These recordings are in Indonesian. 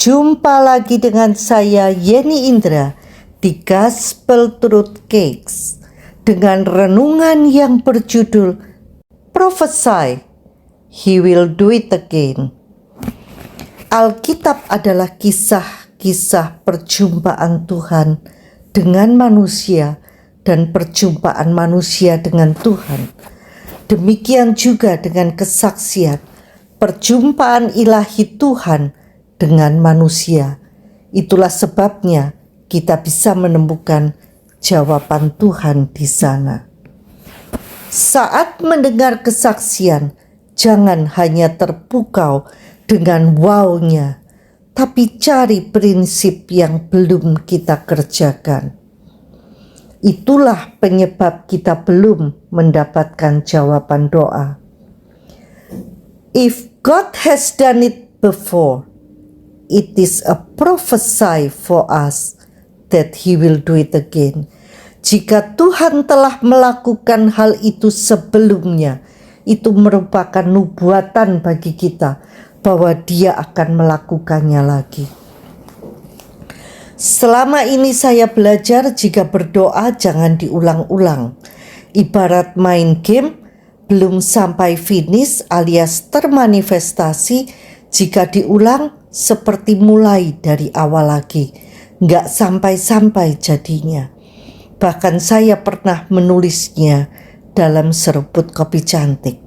Jumpa lagi dengan saya Yeni Indra di Gospel Truth Cakes dengan renungan yang berjudul Prophesy, He Will Do It Again. Alkitab adalah kisah-kisah perjumpaan Tuhan dengan manusia dan perjumpaan manusia dengan Tuhan. Demikian juga dengan kesaksian perjumpaan ilahi Tuhan dengan manusia. Itulah sebabnya kita bisa menemukan jawaban Tuhan di sana. Saat mendengar kesaksian, jangan hanya terpukau dengan wow-nya, tapi cari prinsip yang belum kita kerjakan. Itulah penyebab kita belum mendapatkan jawaban doa. If God has done it before, it is a prophecy for us that He will do it again. Jika Tuhan telah melakukan hal itu sebelumnya, itu merupakan nubuatan bagi kita bahwa Dia akan melakukannya lagi. Selama ini saya belajar jika berdoa jangan diulang-ulang. Ibarat main game, belum sampai finish alias termanifestasi, jika diulang seperti mulai dari awal lagi, nggak sampai-sampai jadinya. Bahkan saya pernah menulisnya dalam seruput kopi cantik.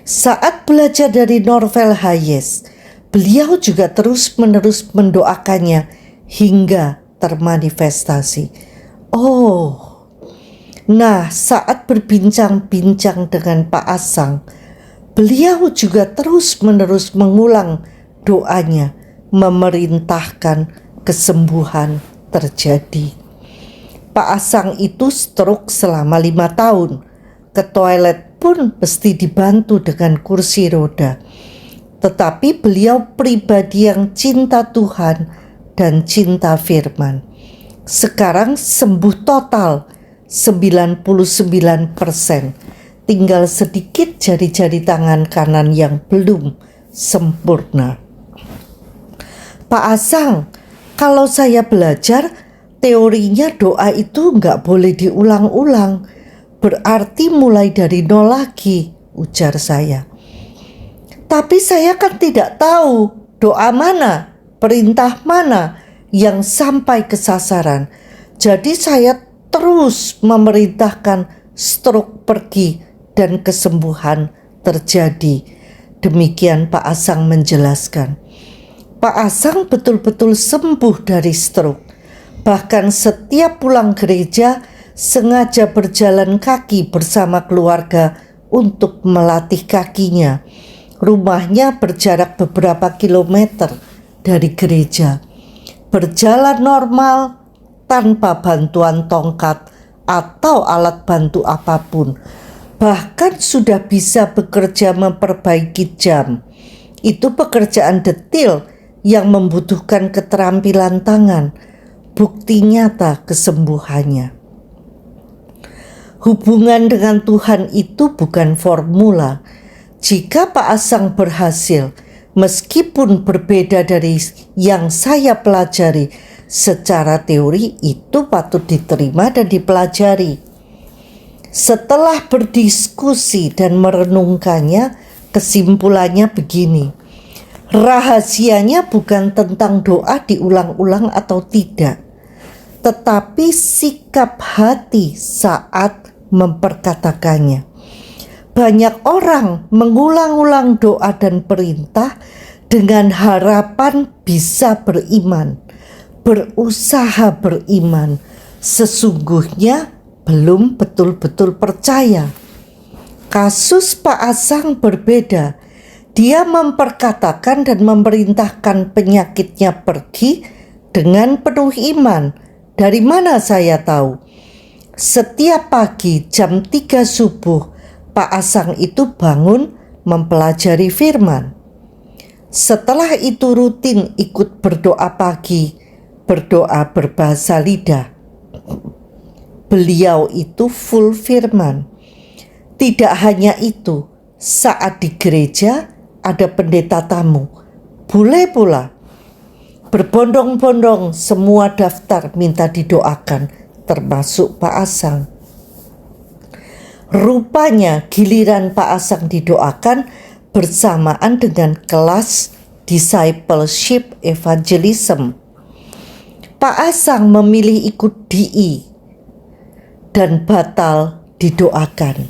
Saat belajar dari Norvel Hayes, beliau juga terus-menerus mendoakannya hingga termanifestasi. Nah, saat berbincang-bincang dengan Pak Asang, beliau juga terus-menerus mengulang doanya, memerintahkan kesembuhan terjadi. Pak Asang itu stroke selama 5 tahun. Ke toilet pun mesti dibantu dengan kursi roda. Tetapi beliau pribadi yang cinta Tuhan dan cinta firman. Sekarang sembuh total 99%. Tinggal sedikit jari-jari tangan kanan yang belum sempurna. Pak Asang, kalau saya belajar, teorinya doa itu nggak boleh diulang-ulang. Berarti mulai dari nol lagi, ujar saya. Tapi saya kan tidak tahu doa mana, perintah mana yang sampai ke sasaran. Jadi saya terus memerintahkan stroke pergi dan kesembuhan terjadi. Demikian Pak Asang menjelaskan. Pak Asang betul-betul sembuh dari stroke. Bahkan setiap pulang gereja sengaja berjalan kaki bersama keluarga untuk melatih kakinya. Rumahnya berjarak beberapa kilometer dari gereja. Berjalan normal tanpa bantuan tongkat atau alat bantu apapun. Bahkan sudah bisa bekerja memperbaiki jam. Itu pekerjaan detil yang membutuhkan keterampilan tangan. Bukti nyata kesembuhannya. Hubungan dengan Tuhan itu bukan formula. Jika Pak Asang berhasil, meskipun berbeda dari yang saya pelajari secara teori, itu patut diterima dan dipelajari. Setelah berdiskusi dan merenungkannya, kesimpulannya begini. Rahasianya bukan tentang doa diulang-ulang atau tidak, tetapi sikap hati saat memperkatakannya. Banyak orang mengulang-ulang doa dan perintah dengan harapan bisa beriman, berusaha beriman, sesungguhnya belum betul-betul percaya. Kasus Pak Asang berbeda. Dia memperkatakan dan memerintahkan penyakitnya pergi dengan penuh iman. Dari mana saya tahu? Setiap pagi jam 3 subuh, Pak Asang itu bangun mempelajari firman. Setelah itu rutin ikut berdoa pagi, berdoa berbahasa lidah. Beliau itu full firman. Tidak hanya itu, saat di gereja ada pendeta tamu. Boleh pula. berbondong-bondong semua daftar minta didoakan, termasuk Pak Asang. Rupanya giliran Pak Asang didoakan bersamaan dengan kelas discipleship evangelism. Pak Asang memilih ikut DI dan batal didoakan.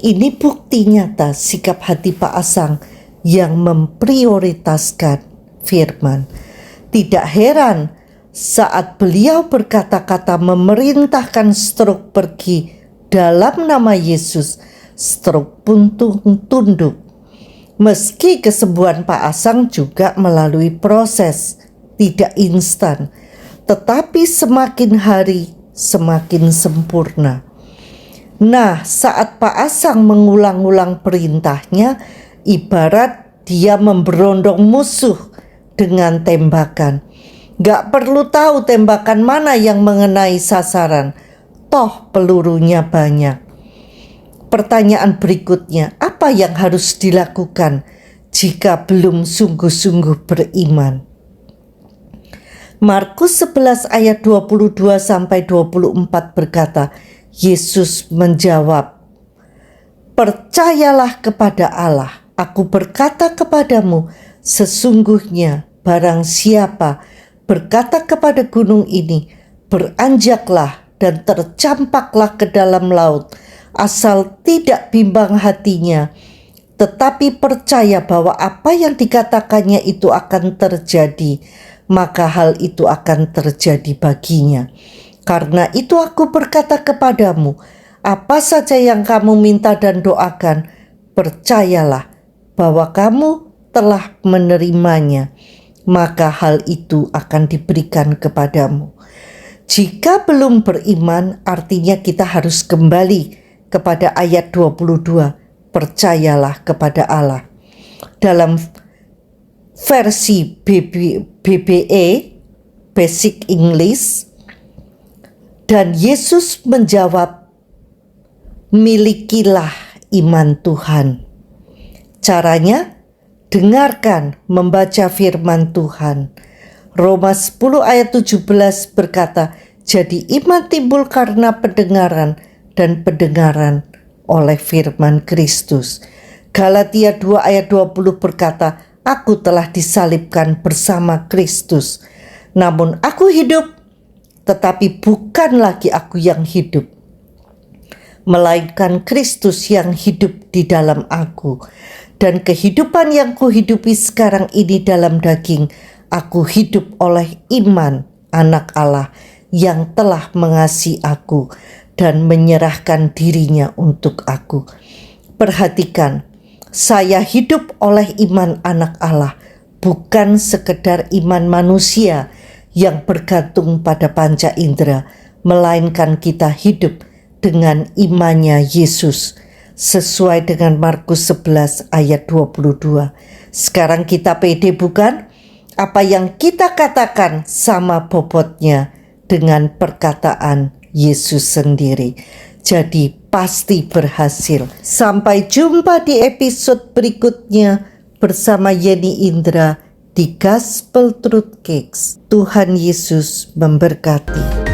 Ini bukti nyata sikap hati Pak Asang yang memprioritaskan firman. Tidak heran saat beliau berkata-kata memerintahkan struk pergi dalam nama Yesus, struk pun tunduk. Meski kesembuhan Pak Asang juga melalui proses, tidak instan, tetapi semakin hari semakin sempurna. Nah, saat Pak Asang mengulang-ulang perintahnya, ibarat dia memberondong musuh dengan tembakan. Gak perlu tahu tembakan mana yang mengenai sasaran, toh pelurunya banyak. Pertanyaan berikutnya, apa yang harus dilakukan jika belum sungguh-sungguh beriman? Markus 11 ayat 22-24 berkata, Yesus menjawab, "Percayalah kepada Allah. Aku berkata kepadamu, sesungguhnya barang siapa berkata kepada gunung ini, beranjaklah dan tercampaklah ke dalam laut, asal tidak bimbang hatinya, tetapi percaya bahwa apa yang dikatakannya itu akan terjadi, maka hal itu akan terjadi baginya. Karena itu aku berkata kepadamu, apa saja yang kamu minta dan doakan, percayalah bahwa kamu telah menerimanya, maka hal itu akan diberikan kepadamu." Jika belum beriman, artinya kita harus kembali kepada ayat 22, percayalah kepada Allah. Dalam versi BBE, Basic English, dan Yesus menjawab, milikilah iman Tuhan. Caranya, dengarkan membaca firman Tuhan. Roma 10 ayat 17 berkata, jadi iman timbul karena pendengaran, dan pendengaran oleh firman Kristus. Galatia 2 ayat 20 berkata, aku telah disalibkan bersama Kristus. Namun aku hidup, tetapi bukan lagi aku yang hidup, melainkan Kristus yang hidup di dalam aku. Dan kehidupan yang kuhidupi sekarang ini dalam daging, aku hidup oleh iman Anak Allah yang telah mengasihi aku dan menyerahkan dirinya untuk aku. Perhatikan, saya hidup oleh iman Anak Allah, bukan sekedar iman manusia yang bergantung pada panca indera, melainkan kita hidup dengan imannya Yesus, sesuai dengan Markus 11 ayat 22. Sekarang kita pede bukan? Apa yang kita katakan sama bobotnya dengan perkataan Yesus sendiri. Jadi pasti berhasil. Sampai jumpa di episode berikutnya bersama Yeni Indra di Gospel Truth Cakes. Tuhan Yesus memberkati.